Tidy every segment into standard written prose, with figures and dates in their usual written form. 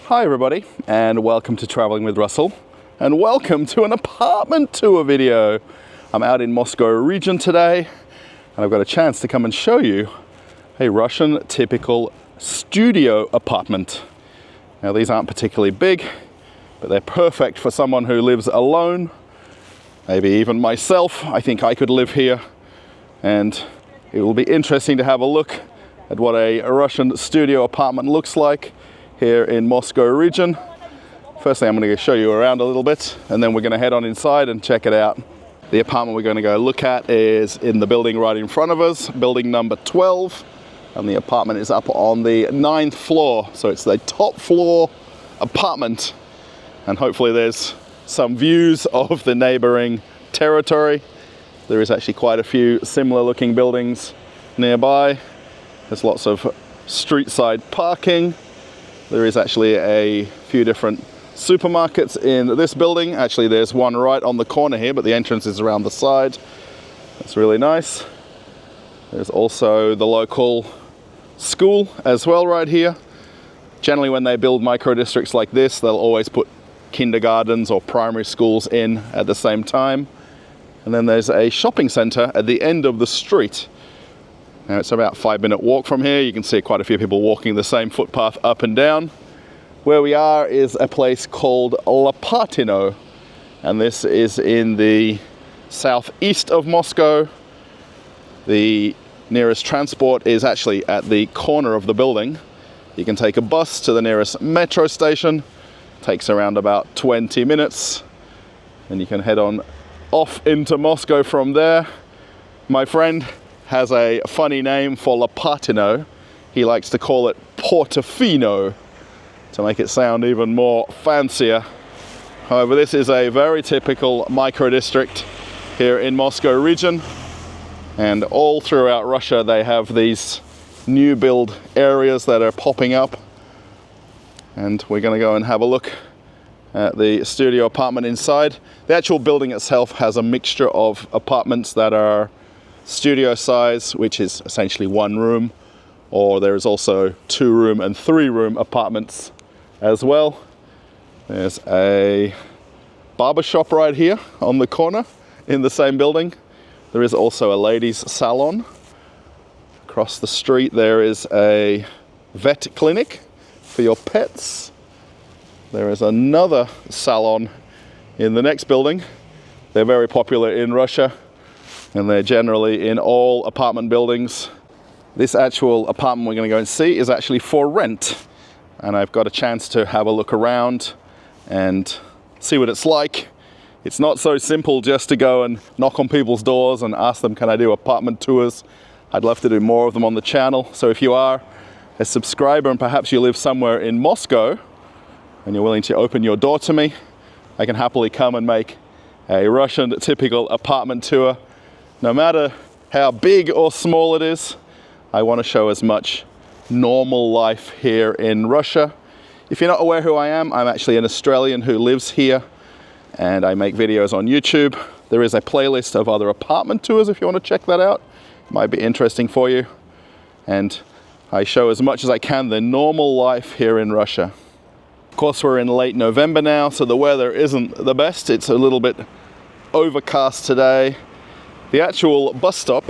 Hi everybody, and welcome to Traveling with Russell, and welcome to an apartment tour video. I'm out in Moscow region today, and I've got a chance to come and show you a Russian typical studio apartment. Now these aren't particularly big, but they're perfect for someone who lives alone, maybe even myself. I think I could live here, and it will be interesting to have a look at what a Russian studio apartment looks like here in Moscow region. Firstly, I'm going to show you around a little bit, and then we're going to head on inside and check it out. The apartment we're going to go look at is in the building right in front of us, building number 12, and the apartment is up on the 9th floor, so it's the top floor apartment, and hopefully there's some views of the neighboring territory. There is actually quite a few similar looking buildings nearby. There's lots of street side parking. There is actually a few different supermarkets in this building. Actually, there's one right on the corner here, but the entrance is around the side. That's really nice. There's also the local school as well right here. Generally, when they build micro districts like this, they'll always put kindergartens or primary schools in at the same time. And then there's a shopping center at the end of the street. Now it's about a 5-minute walk from here. You can see quite a few people walking the same footpath up and down. Where we are is a place called Lopatino, and this is in the southeast of Moscow. The nearest transport is actually at the corner of the building. You can take a bus to the nearest metro station. Takes around about 20 minutes, and you can head on off into Moscow from there. My friend has a funny name for Lopatino. He likes to call it Portofino to make it sound even more fancier. However, this is a very typical micro district here in Moscow region, and all throughout Russia they have these new build areas that are popping up, and we're going to go and have a look at the studio apartment inside. The actual building itself has a mixture of apartments that are studio size, which is essentially one room, or there is also 2-room and 3-room apartments as well. There's a barber shop right here on the corner in the same building. There is also a ladies salon. Across the street there is a vet clinic for your pets. There is another salon in the next building. They're very popular in Russia, and they're generally in all apartment buildings. This actual apartment we're going to go and see is actually for rent, and I've got a chance to have a look around and see what it's like. It's not so simple just to go and knock on people's doors and ask them, can I do apartment tours? I'd love to do more of them on the channel, so if you are a subscriber and perhaps you live somewhere in Moscow and you're willing to open your door to me, I can happily come and make a Russian typical apartment tour. No matter how big or small it is, I want to show as much normal life here in Russia. If you're not aware who I am, I'm actually an Australian who lives here, and I make videos on YouTube. There is a playlist of other apartment tours if you want to check that out. It might be interesting for you. And I show as much as I can the normal life here in Russia. Of course, we're in late November now, so the weather isn't the best. It's a little bit overcast today. The actual bus stop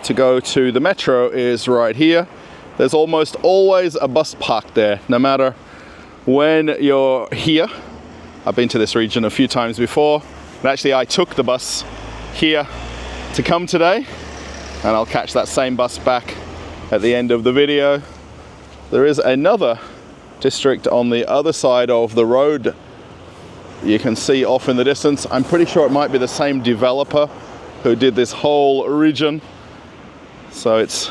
to go to the metro is right here. There's almost always a bus parked there, no matter when you're here. I've been to this region a few times before, and actually I took the bus here to come today, and I'll catch that same bus back at the end of the video. There is another district on the other side of the road you can see off in the distance. I'm pretty sure it might be the same developer who did this whole region, so it's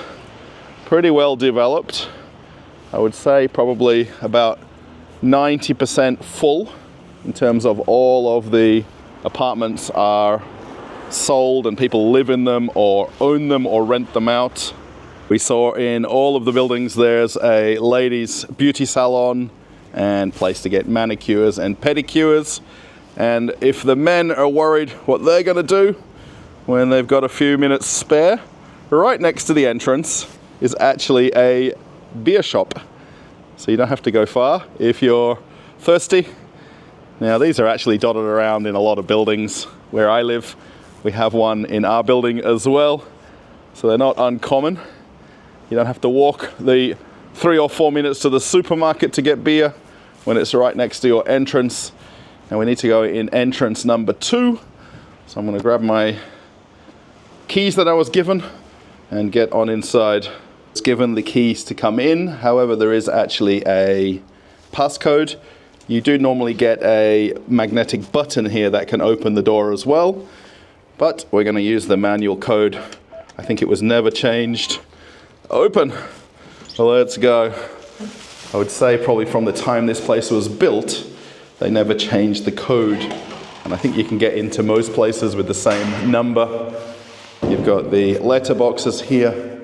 pretty well developed. I would say probably about 90% full in terms of all of the apartments are sold and people live in them or own them or rent them out. We saw in all of the buildings there's a ladies' beauty salon and place to get manicures and pedicures. And if the men are worried what they're going to do when they've got a few minutes spare, right next to the entrance is actually a beer shop. so you don't have to go far if you're thirsty. Now these are actually dotted around in a lot of buildings where I live. We have one in our building as well, so they're not uncommon. You don't have to walk the 3 or 4 minutes to the supermarket to get beer when it's right next to your entrance. And we need to go in entrance number 2. So I'm going to grab my keys that I was given and get on inside. It's given the keys to come in. However, there is actually a passcode. You do normally get a magnetic button here that can open the door as well, but we're going to use the manual code. I think it was never changed. Open. So let's go. I would say probably from the time this place was built, they never changed the code. And I think you can get into most places with the same number. You've got the letterboxes here,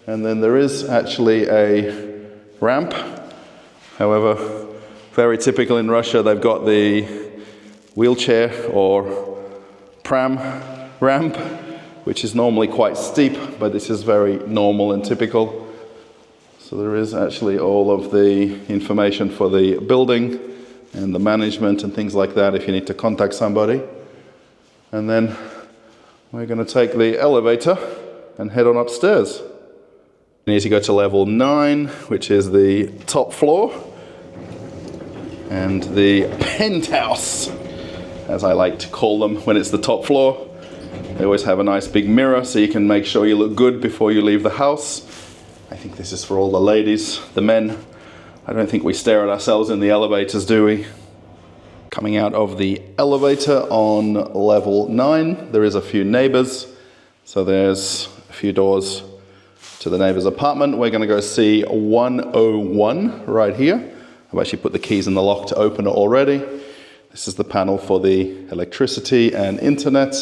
and then there is actually a ramp. However, very typical in Russia, they've got the wheelchair or pram ramp, which is normally quite steep, but this is very normal and typical. So there is actually all of the information for the building and the management and things like that if you need to contact somebody. And then we're going to take the elevator and head on upstairs. We need to go to level 9, which is the top floor, and the penthouse, as I like to call them when it's the top floor. They always have a nice big mirror so you can make sure you look good before you leave the house. I think this is for all the ladies. The men, I don't think we stare at ourselves in the elevators, do we? Coming out of the elevator on level 9, there is a few neighbors. So there's a few doors to the neighbor's apartment. We're going to go see 101 right here. I've actually put the keys in the lock to open it already. This is the panel for the electricity and internet.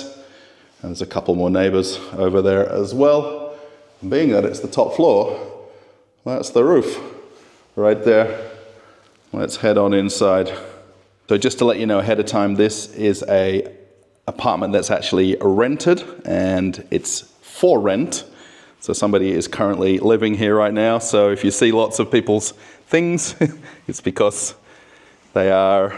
And there's a couple more neighbors over there as well. And being that it's the top floor, that's the roof right there. Let's head on inside. So just to let you know ahead of time, this is a apartment that's actually rented, and it's for rent. So somebody is currently living here right now. So if you see lots of people's things, it's because they are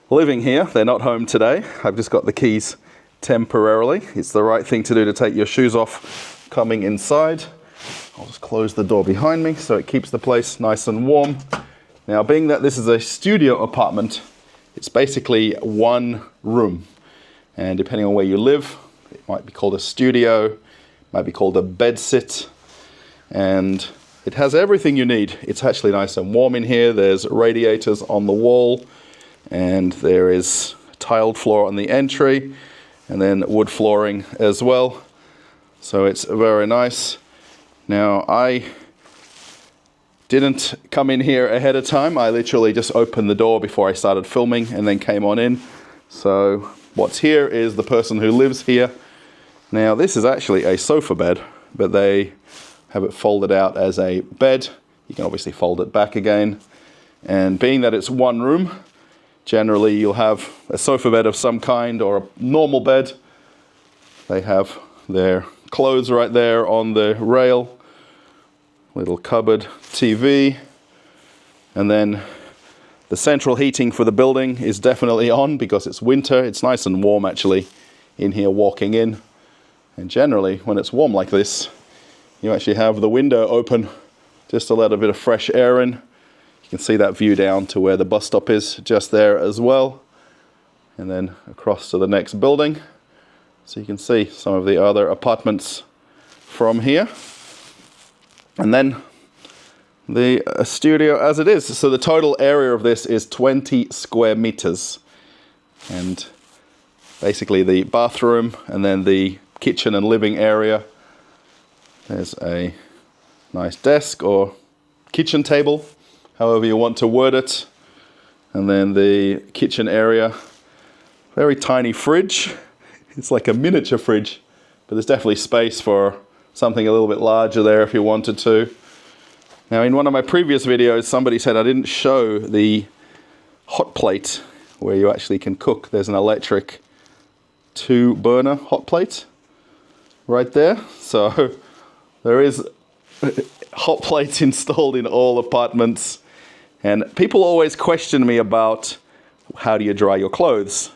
living here. They're not home today. I've just got the keys temporarily. It's the right thing to do to take your shoes off coming inside. I'll just close the door behind me so it keeps the place nice and warm. Now, being that this is a studio apartment, it's basically one room. And depending on where you live, it might be called a studio, might be called a bedsit, and it has everything you need. It's actually nice and warm in here. There's radiators on the wall, and there is tiled floor on the entry, and then wood flooring as well. So it's very nice. Now, I didn't come in here ahead of time. I literally just opened the door before I started filming and then came on in. So what's here is the person who lives here. Now, this is actually a sofa bed, but they have it folded out as a bed. You can obviously fold it back again. And being that it's one room, generally you'll have a sofa bed of some kind or a normal bed. They have their clothes right there on the rail. Little cupboard, TV. And then the central heating for the building is definitely on because it's winter. It's nice and warm actually in here walking in. And generally, when it's warm like this, you actually have the window open just to let a bit of fresh air in. You can see that view down to where the bus stop is just there as well. And then across to the next building. So you can see some of the other apartments from here. And then the studio as it is. So the total area of this is 20 square meters. And basically the bathroom and then the kitchen and living area. There's a nice desk or kitchen table, however you want to word it. And then the kitchen area, very tiny fridge. It's like a miniature fridge, but there's definitely space for something a little bit larger there if you wanted to. Now, in one of my previous videos, somebody said I didn't show the hot plate where you actually can cook. There's an electric 2-burner hot plate right there. So there is hot plates installed in all apartments. And people always question me about how do you dry your clothes?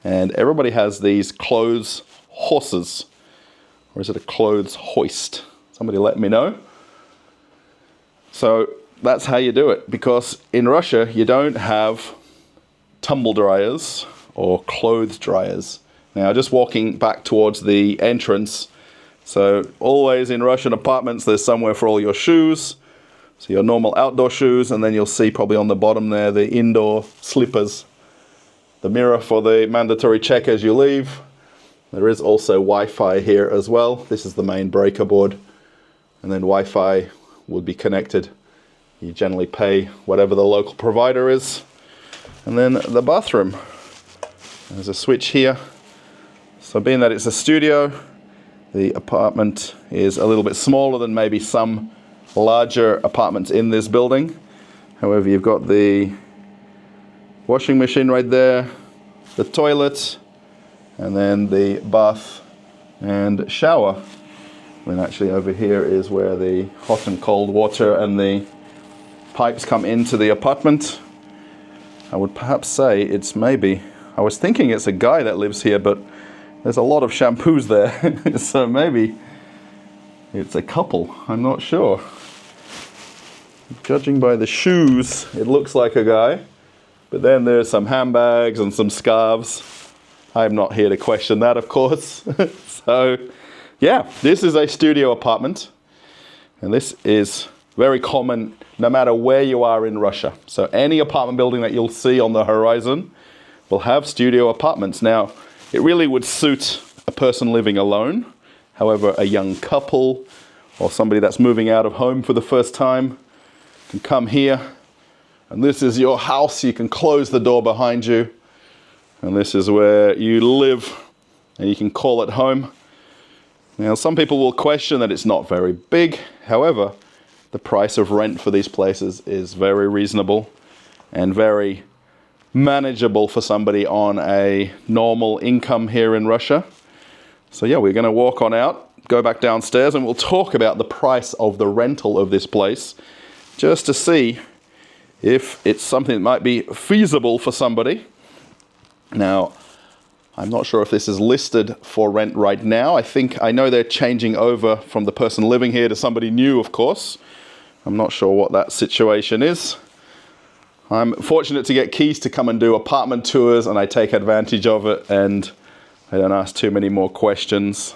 And everybody has these clothes horses. Or is it a clothes hoist? Somebody let me know. So that's how you do it, because in Russia you don't have tumble dryers or clothes dryers. Now, just walking back towards the entrance, so always in Russian apartments there's somewhere for all your shoes. So your normal outdoor shoes, and then you'll see probably on the bottom there the indoor slippers. The mirror for the mandatory check as you leave. There is also Wi-Fi here as well. This is the main breaker board. And then Wi-Fi would be connected. You generally pay whatever the local provider is. And then the bathroom. There's a switch here. So being that it's a studio, the apartment is a little bit smaller than maybe some larger apartments in this building. However, you've got the washing machine right there, the toilet, and then the bath and shower. And actually over here is where the hot and cold water and the pipes come into the apartment. I would perhaps say it's maybe, I was thinking it's a guy that lives here, but there's a lot of shampoos there. So maybe it's a couple, I'm not sure. Judging by the shoes, it looks like a guy. But then there's some handbags and some scarves. I'm not here to question that, of course. So, yeah, this is a studio apartment. And this is very common no matter where you are in Russia. So any apartment building that you'll see on the horizon will have studio apartments. Now, it really would suit a person living alone. However, a young couple or somebody that's moving out of home for the first time can come here, and this is your house. You can close the door behind you, and this is where you live, and you can call it home. Now, some people will question that it's not very big. However, the price of rent for these places is very reasonable and very manageable for somebody on a normal income here in Russia. So yeah, we're going to walk on out, go back downstairs, and we'll talk about the price of the rental of this place, just to see if it's something that might be feasible for somebody. Now, I'm not sure if this is listed for rent right now. I know they're changing over from the person living here to somebody new, of course. I'm not sure what that situation is. I'm fortunate to get keys to come and do apartment tours, and I take advantage of it, and I don't ask too many more questions.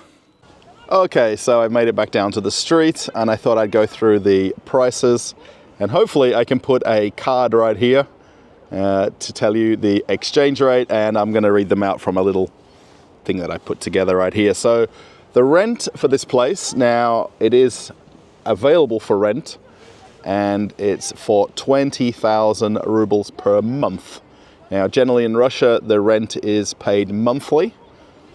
Okay, so I've made it back down to the street, and I thought I'd go through the prices, and hopefully I can put a card right here to tell you the exchange rate, and I'm going to read them out from a little thing that I put together right here. So the rent for this place, now it is available for rent, and it's for 20,000 rubles per month. Now, generally in Russia, the rent is paid monthly,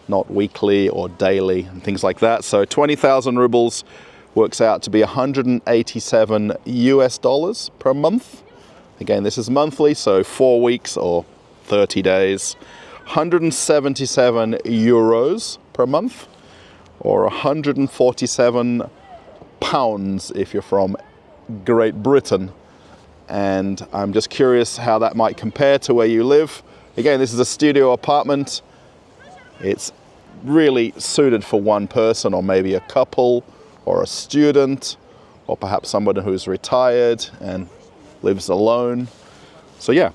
not weekly or daily and things like that. So 20,000 rubles works out to be 187 US dollars per month. Again, this is monthly, so 4 weeks or 30 days. 177 euros per month, or 147 pounds if you're from Great Britain. And I'm just curious how that might compare to where you live. Again, this is a studio apartment. It's really suited for one person, or maybe a couple, or a student, or perhaps someone who's retired and lives alone. So yeah,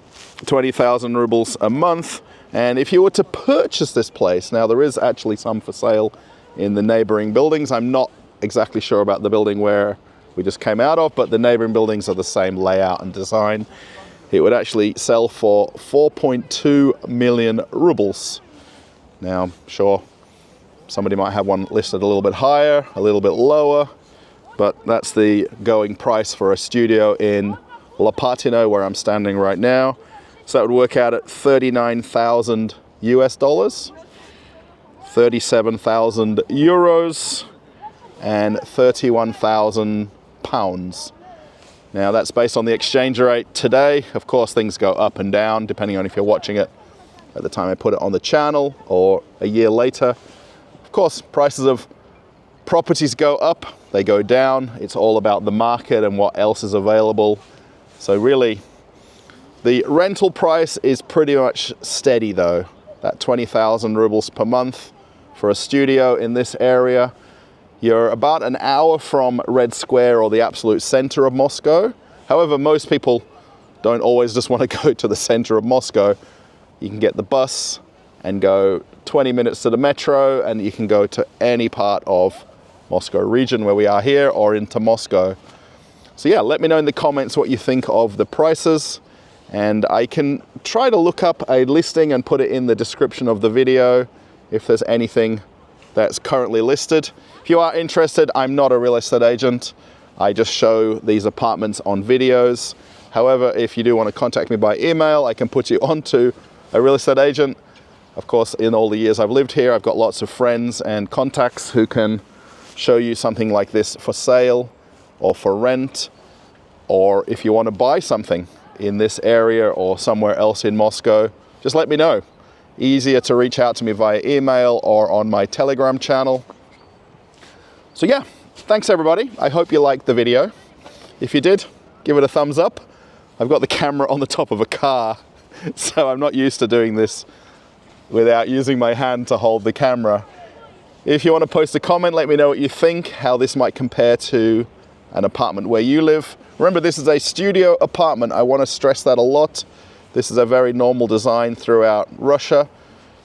20,000 rubles a month. And if you were to purchase this place, now there is actually some for sale in the neighboring buildings. I'm not exactly sure about the building where we just came out of, but the neighboring buildings are the same layout and design. It would actually sell for 4.2 million rubles. Now, sure, somebody might have one listed a little bit higher, a little bit lower, but that's the going price for a studio in Lopatino, where I'm standing right now. So that would work out at 39,000 US dollars, 37,000 euros, and 31,000 pounds. Now that's based on the exchange rate today. Of course, things go up and down depending on if you're watching it at the time I put it on the channel or a year later. Of course, prices of properties go up, they go down. It's all about the market and what else is available. So really, The rental price is pretty much steady though, that 20,000 rubles per month for a studio in this area. You're about an hour from Red Square, or the absolute center of Moscow. However, most people don't always just want to go to the center of Moscow. You can get the bus and go 20 minutes to the metro, and you can go to any part of Moscow region where we are here, or into Moscow. So yeah, let me know in the comments what you think of the prices, and I can try to look up a listing and put it in the description of the video if there's anything that's currently listed. If you are interested, I'm not a real estate agent. I just show these apartments on videos. However, if you do want to contact me by email, I can put you onto a real estate agent. Of course, in all the years I've lived here, I've got lots of friends and contacts who can show you something like this for sale or for rent, or if you want to buy something in this area or somewhere else in Moscow, just let me know. Easier to reach out to me via email or on my Telegram channel. So yeah, thanks everybody. I hope you liked the video. If you did, give it a thumbs up. I've got the camera on the top of a car, so I'm not used to doing this without using my hand to hold the camera. If you want to post a comment, let me know what you think, how this might compare to an apartment where you live. Remember, this is a studio apartment. I want to stress that a lot. This is a very normal design throughout Russia.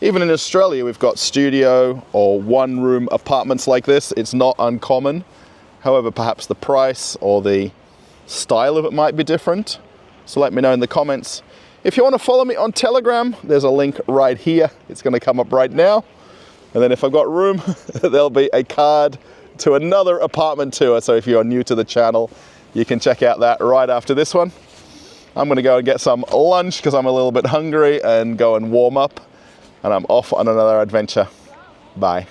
Even in Australia, we've got studio or one-room apartments like this. It's not uncommon. However, perhaps the price or the style of it might be different. So let me know in the comments. If you want to follow me on Telegram, there's a link right here. It's going to come up right now. And then if I've got room, there'll be a card to another apartment tour. So if you're new to the channel, you can check out that right after this one. I'm going to go and get some lunch because I'm a little bit hungry, and go and warm up. And I'm off on another adventure. Bye.